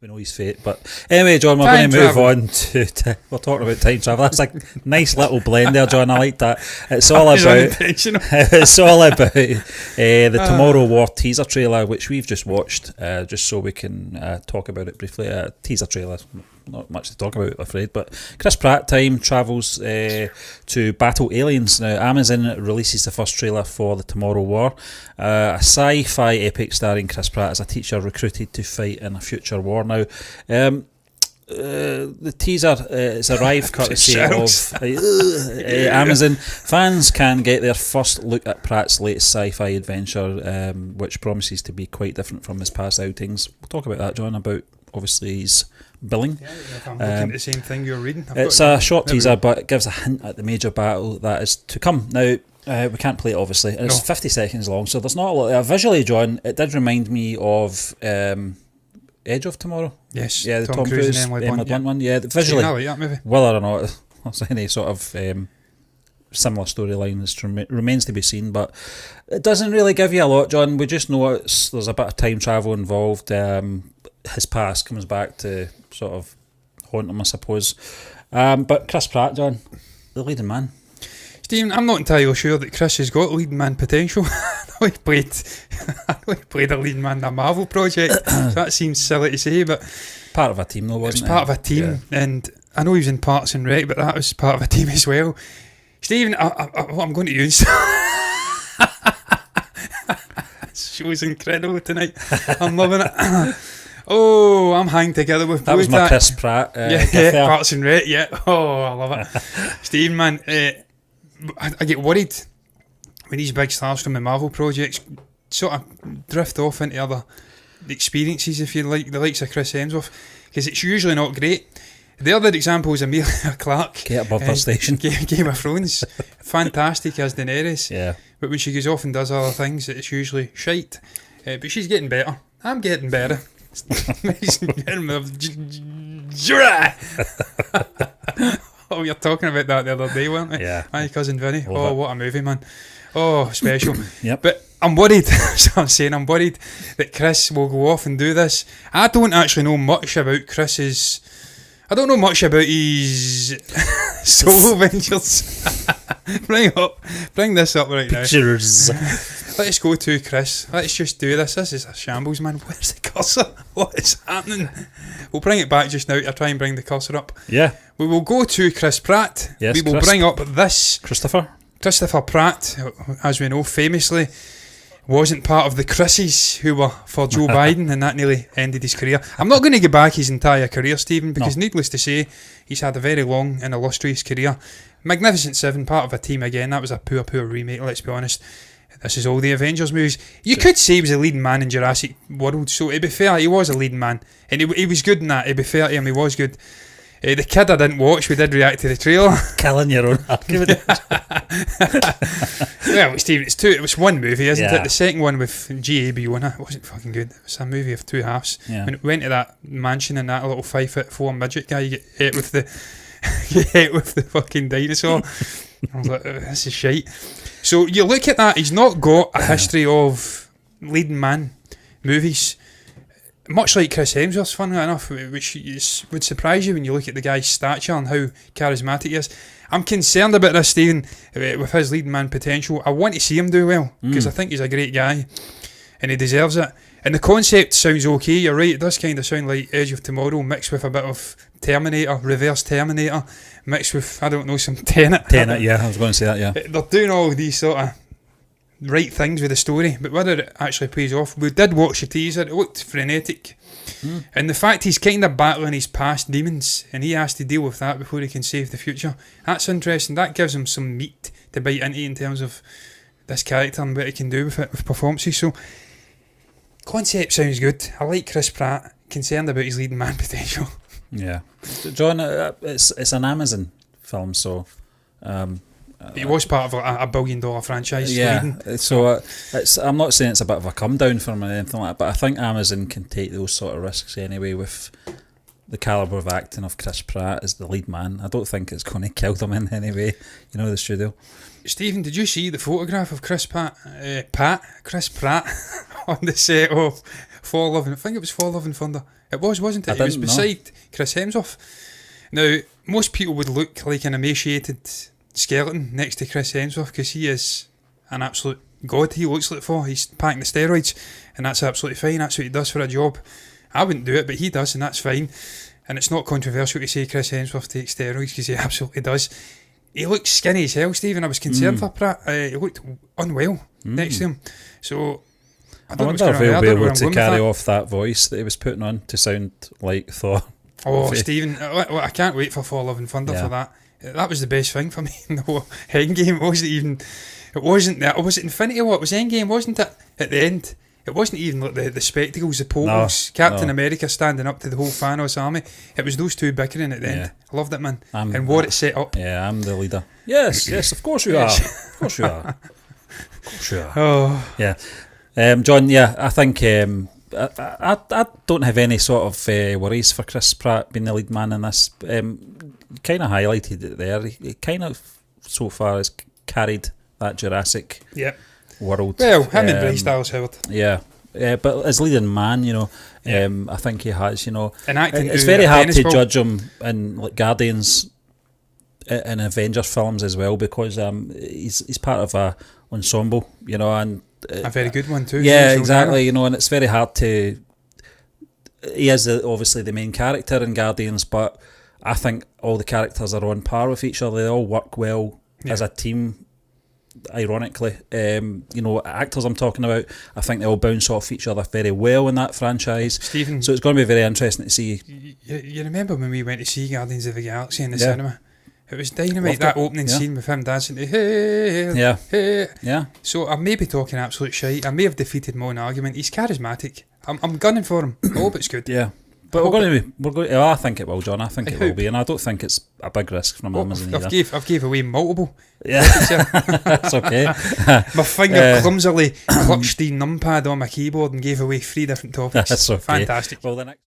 we know his fate. But anyway, John, we're going to move on to we're talking about time travel. That's a nice little blend there, John. I like that. It's all about it's all about the Tomorrow War teaser trailer, which we've just watched, just so we can talk about it briefly. Teaser trailer, not much to talk about, I'm afraid. But Chris Pratt time travels to battle aliens. Now, Amazon releases the first trailer for the Tomorrow War, a sci-fi epic starring Chris Pratt as a teacher recruited to fight in a future war. Now, the teaser it's arrived courtesy of Amazon. Fans can get their first look at Pratt's latest sci-fi adventure, which promises to be quite different from his past outings. We'll talk about that, John, about obviously his billing. Yeah, if I'm looking at the same thing you're reading. It's a short teaser, but it gives a hint at the major battle that is to come. Now, we can't play it, obviously. It's 50 seconds long, so there's not a lot. Visually, John, it did remind me of Edge of Tomorrow. Yes, yeah, the Tom Cruise and Emily Blunt one. Yeah, visually, I like that movie. Whether or not there's any sort of similar storyline remains to be seen, but it doesn't really give you a lot, John. We just know there's a bit of time travel involved. His past comes back to sort of haunt him, I suppose. But Chris Pratt, John, the leading man. Stephen, I'm not entirely sure that Chris has got leading man potential. I know he played a leading man in a Marvel project, so that seems silly to say, but part of a team though, wasn't it? It was part of a team, and I know he was in Parks and Rec, but that was part of a team as well. Stephen, I'm going to use this show's incredible tonight. I'm loving it. Oh, I'm hanging together with that was my Chris Pratt. Yeah, Parks and Rec. Yeah. Oh, I love it. Stephen, man, I get worried when these big stars from the Marvel projects sort of drift off into other experiences, if you like, the likes of Chris Hemsworth, because it's usually not great. The other example is Emilia Clarke. Get above her station. Game of Thrones. Fantastic as Daenerys. Yeah. But when she goes off and does other things, it's usually shite. But she's getting better. I'm getting better. Oh, we were talking about that the other day, weren't we? Yeah. My cousin Vinny. Oh, what a movie, man. Oh, special. Yep. But I'm worried. So I'm saying I'm worried that Chris will go off and do this. I don't actually know much about Chris's... I don't know much about his solo ventures. Bring this up right Pictures. now. Let's go to Chris. Let's just do this. This is a shambles, man. Where's the cursor? What is happening? We'll bring it back just now to try and bring the cursor up. Yeah. We will go to Chris Pratt. Yes, we will bring up this Christopher Pratt, as we know, famously wasn't part of the Chris's who were for Joe Biden, and that nearly ended his career. I'm not going to go back his entire career, Stephen, because needless to say, he's had a very long and illustrious career. Magnificent Seven, part of a team again. That was a poor remake, let's be honest. This is all the Avengers movies. You could say he was a leading man in Jurassic World, so to be fair, he was a leading man. And he was good in that, to be fair to him, he was good. The kid I didn't watch, we did react to the trailer. Killing your own argument. Well, Steve, it was one movie, isn't it? The second one with G.A.B. on it wasn't fucking good. It was a movie of two halves. Yeah. When it went to that mansion and that little 5'4" midget guy, you get hit with the fucking dinosaur. I was like, this is shite. So you look at that, he's not got a history of leading man movies. Much like Chris Hemsworth, funnily enough, which would surprise you when you look at the guy's stature and how charismatic he is. I'm concerned about this, Stephen, with his leading man potential. I want to see him do well, because I think he's a great guy and he deserves it. And the concept sounds okay, you're right, it does kind of sound like Edge of Tomorrow mixed with a bit of Terminator, reverse Terminator, mixed with, I don't know, some Tenet. Tenet, yeah, I was going to say that, yeah. They're doing all these sort of right things with the story, but whether it actually pays off, we did watch the teaser, it looked frenetic, and the fact he's kind of battling his past demons and he has to deal with that before he can save the future, that's interesting. That gives him some meat to bite into in terms of this character and what he can do with it, with performances. So concept sounds good. I like Chris Pratt, concerned about his leading man potential. Yeah, John, it's an Amazon film, so it was part of a $1 billion franchise. Yeah, so I'm not saying it's a bit of a come down for him or anything like that, but I think Amazon can take those sort of risks anyway with the calibre of acting of Chris Pratt as the lead man. I don't think it's going to kill them in any way, the studio. Stephen, did you see the photograph of Chris Pratt on the set of Thor Love and... I think it was Thor Love and Thunder. It was, wasn't it? It was beside Chris Hemsworth. Now, most people would look like an emaciated skeleton next to Chris Hemsworth because he is an absolute god. He looks like he's packing the steroids, and that's absolutely fine. That's what he does for a job. I wouldn't do it, but he does, and that's fine. And it's not controversial to say Chris Hemsworth takes steroids because he absolutely does. He looked skinny as hell, Stephen. I was concerned for Pratt. He looked unwell next to him. So I wonder if he'll be able to carry off that voice that he was putting on to sound like Thor. Oh, Stephen, I can't wait for Thor Love and Thunder for that. That was the best thing for me in the whole Endgame. It wasn't that. Was it Infinity War? It was Endgame, wasn't it? At the end. It wasn't even like the spectacles, the poles, Captain America standing up to the whole Thanos army. It was those two bickering at the end. I loved it, man. And what it set up. Yeah, I'm the leader. Yes, of course you are. Of course you are. Of course you are. Oh. Yeah. John, I think I don't have any sort of worries for Chris Pratt being the lead man in this. Kind of highlighted it there. He kind of, so far, has carried that Jurassic world. Well, him and Bryce Dallas Howard. Yeah. But as leading man, I think he has, And it's very hard to judge him in like Guardians and Avengers films as well, because he's part of a ensemble, and a very good one too. Yeah, exactly. And it's very hard to. He is obviously the main character in Guardians, but I think all the characters are on par with each other. They all work well as a team. Ironically, actors I'm talking about, I think they all bounce off each other very well in that franchise. Stephen, so it's going to be very interesting to see. You remember when we went to see Guardians of the Galaxy in the cinema? It was dynamite. That opening scene with him dancing to hey. So I may be talking absolute shite. I may have defeated my own argument. He's charismatic. I'm gunning for him. I hope it's good. Yeah. But we're going to. I think it will, John. I think it will be, and I don't think it's a big risk from Amazon either. I've gave away multiple. Yeah, that's okay. My finger clumsily clutched the numpad on my keyboard and gave away 3 different topics. That's okay. Fantastic. Well, the next.